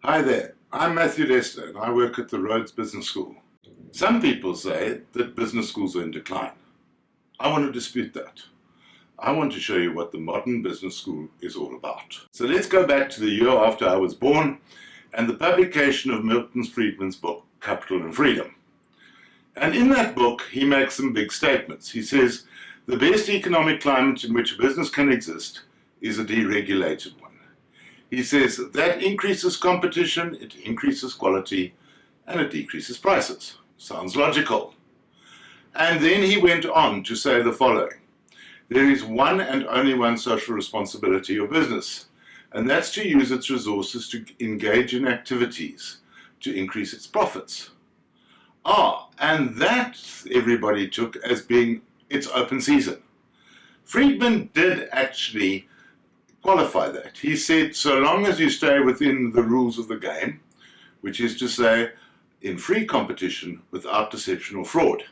Hi there, I'm Matthew Lester and I work at the Rhodes Business School. Some people say that business schools are in decline. I want to dispute that. I want to show you what the modern business school is all about. So let's go back to the year after I was born and the publication of Milton Friedman's book, Capital and Freedom. And in that book, he makes some big statements. He says, the best economic climate in which a business can exist is a deregulated one. He says that increases competition, it increases quality, and it decreases prices. Sounds logical. And then he went on to say the following. There is one and only one social responsibility of business, and that's to use its resources to engage in activities to increase its profits. And that everybody took as being its open season. Friedman did actually qualify that. He said, so long as you stay within the rules of the game, which is to say, in free competition without deception or fraud.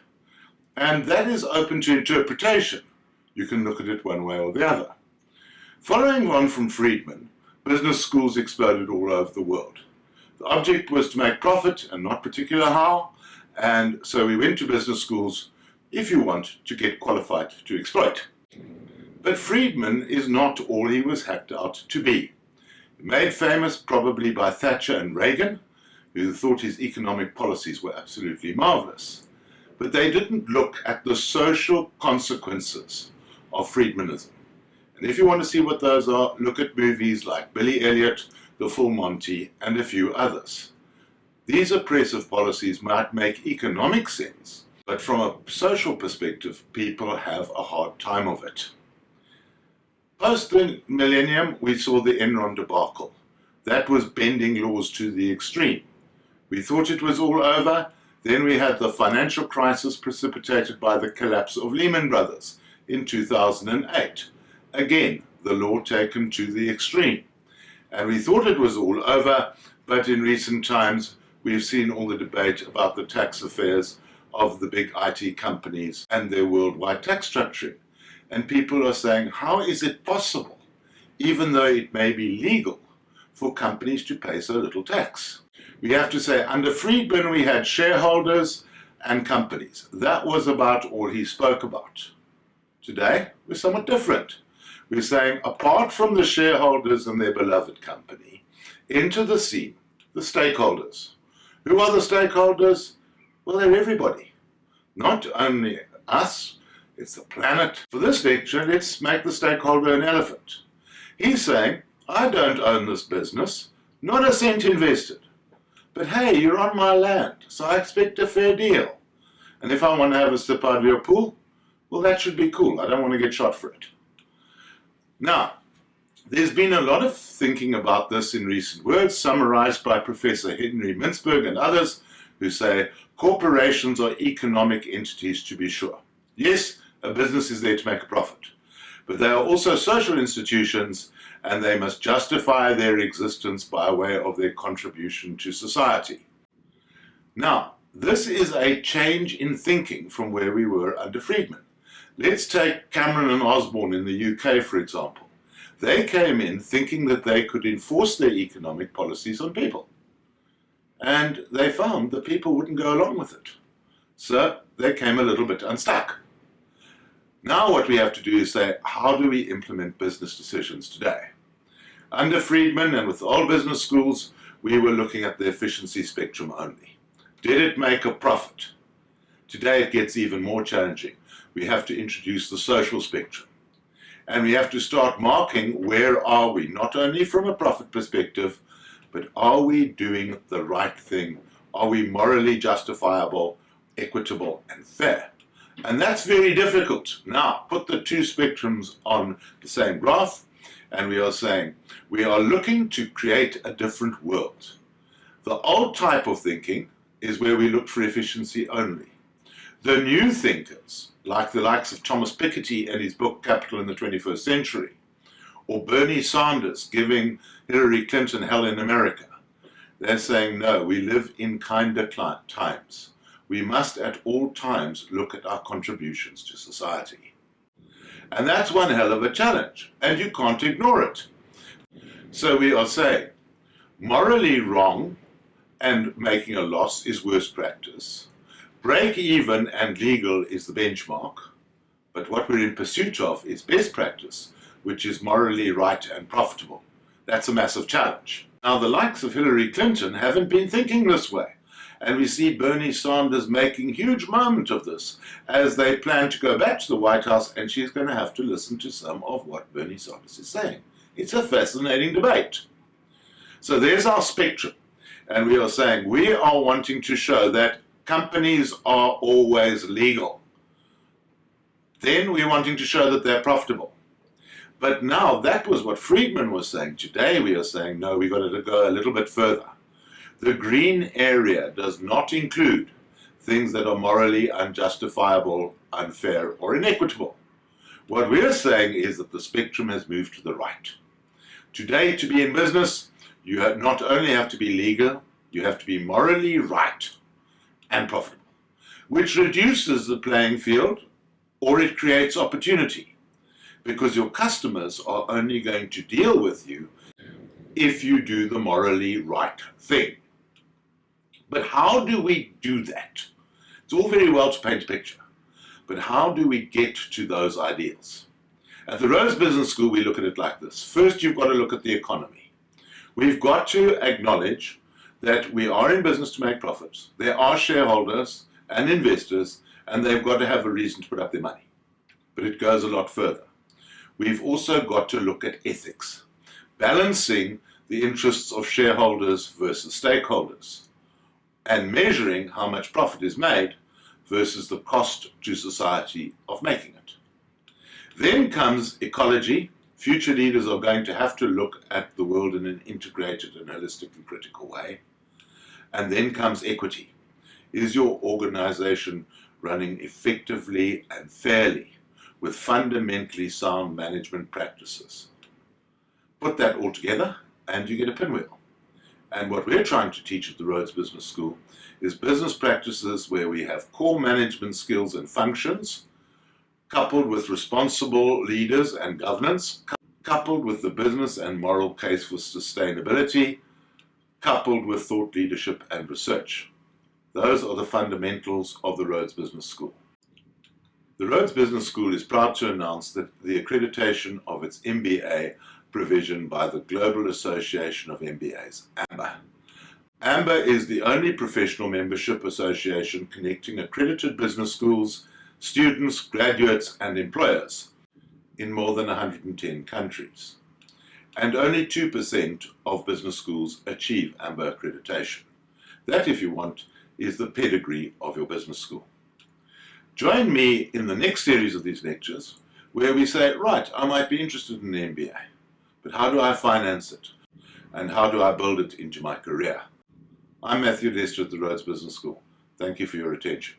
And that is open to interpretation. You can look at it one way or the other. Following on from Friedman, business schools exploded all over the world. The object was to make profit and not particular how, and so we went to business schools, if you want, to get qualified to exploit. But Friedman is not all he was hacked out to be. Made famous probably by Thatcher and Reagan, who thought his economic policies were absolutely marvelous. But they didn't look at the social consequences of Friedmanism. And if you want to see what those are, look at movies like Billy Elliot, The Full Monty, and a few others. These oppressive policies might make economic sense, but from a social perspective, people have a hard time of it. Post the millennium, we saw the Enron debacle. That was bending laws to the extreme. We thought it was all over. Then we had the financial crisis precipitated by the collapse of Lehman Brothers in 2008. Again, the law taken to the extreme. And we thought it was all over, but in recent times, we've seen all the debate about the tax affairs of the big IT companies and their worldwide tax structuring. And people are saying, how is it possible, even though it may be legal, for companies to pay so little tax? We have to say, under Friedman, we had shareholders and companies. That was about all he spoke about. Today, we're somewhat different. We're saying, apart from the shareholders and their beloved company, into the scene, the stakeholders. Who are the stakeholders? Well, they're everybody. Not only us, it's the planet. For this lecture, let's make the stakeholder an elephant. He's saying, I don't own this business, not a cent invested. But hey, you're on my land, so I expect a fair deal. And if I want to have a sip out of your pool, well, that should be cool. I don't want to get shot for it. Now, there's been a lot of thinking about this in recent words, summarized by Professor Henry Mintzberg and others, who say corporations are economic entities to be sure. Yes, a business is there to make a profit, but they are also social institutions and they must justify their existence by way of their contribution to society. Now, this is a change in thinking from where we were under Friedman. Let's take Cameron and Osborne in the UK, for example. They came in thinking that they could enforce their economic policies on people. And they found that people wouldn't go along with it. So they came a little bit unstuck. Now what we have to do is say, how do we implement business decisions today? Under Friedman and with all business schools, we were looking at the efficiency spectrum only. Did it make a profit? Today it gets even more challenging. We have to introduce the social spectrum. And we have to start marking where are we, not only from a profit perspective, but are we doing the right thing? Are we morally justifiable, equitable, and fair? And that's very difficult. Now, put the two spectrums on the same graph, and we are saying we are looking to create a different world. The old type of thinking is where we look for efficiency only. The new thinkers, like the likes of Thomas Piketty and his book Capital in the 21st Century, or Bernie Sanders giving Hillary Clinton hell in America, they're saying, no, we live in kinder times. We must at all times look at our contributions to society. And that's one hell of a challenge, and you can't ignore it. So we are saying, Morally wrong and making a loss is worst practice. Break even and legal is the benchmark, but what we're in pursuit of is best practice, which is morally right and profitable. That's a massive challenge. Now, the likes of Hillary Clinton haven't been thinking this way, and we see Bernie Sanders making huge moment of this as they plan to go back to the White House, and she's going to have to listen to some of what Bernie Sanders is saying. It's a fascinating debate. So there's our spectrum, and we are saying we are wanting to show that companies are always legal. Then we're wanting to show that they're profitable. But now that was what Friedman was saying. Today we are saying, no, we've got to go a little bit further. The green area does not include things that are morally unjustifiable, unfair, or inequitable. What we're saying is that the spectrum has moved to the right. Today, to be in business, you not only have to be legal, you have to be morally right and profitable, which reduces the playing field, or it creates opportunity, because your customers are only going to deal with you if you do the morally right thing. But how do we do that? It's all very well to paint a picture, but how do we get to those ideals? At the Rhodes Business School, we look at it like this. First, you've got to look at the economy. We've got to acknowledge that we are in business to make profits. There are shareholders and investors, and they've got to have a reason to put up their money. But it goes a lot further. We've also got to look at ethics, balancing the interests of shareholders versus stakeholders, and measuring how much profit is made versus the cost to society of making it. Then comes ecology. Future leaders are going to have to look at the world in an integrated and holistic and critical way. And then comes equity. Is your organization running effectively and fairly with fundamentally sound management practices? Put that all together and you get a pinwheel. And what we're trying to teach at the Rhodes Business School is business practices where we have core management skills and functions, coupled with responsible leaders and governance, coupled with the business and moral case for sustainability, coupled with thought leadership and research. Those are the fundamentals of the Rhodes Business School. The Rhodes Business School is proud to announce that the accreditation of its MBA provision by the Global Association of MBAs, AMBA. AMBA is the only professional membership association connecting accredited business schools, students, graduates, and employers in more than 110 countries. And only 2% of business schools achieve AMBA accreditation. That, if you want, is the pedigree of your business school. Join me in the next series of these lectures where we say, right, I might be interested in an MBA, but how do I finance it? And how do I build it into my career? I'm Matthew Lester at the Rhodes Business School. Thank you for your attention.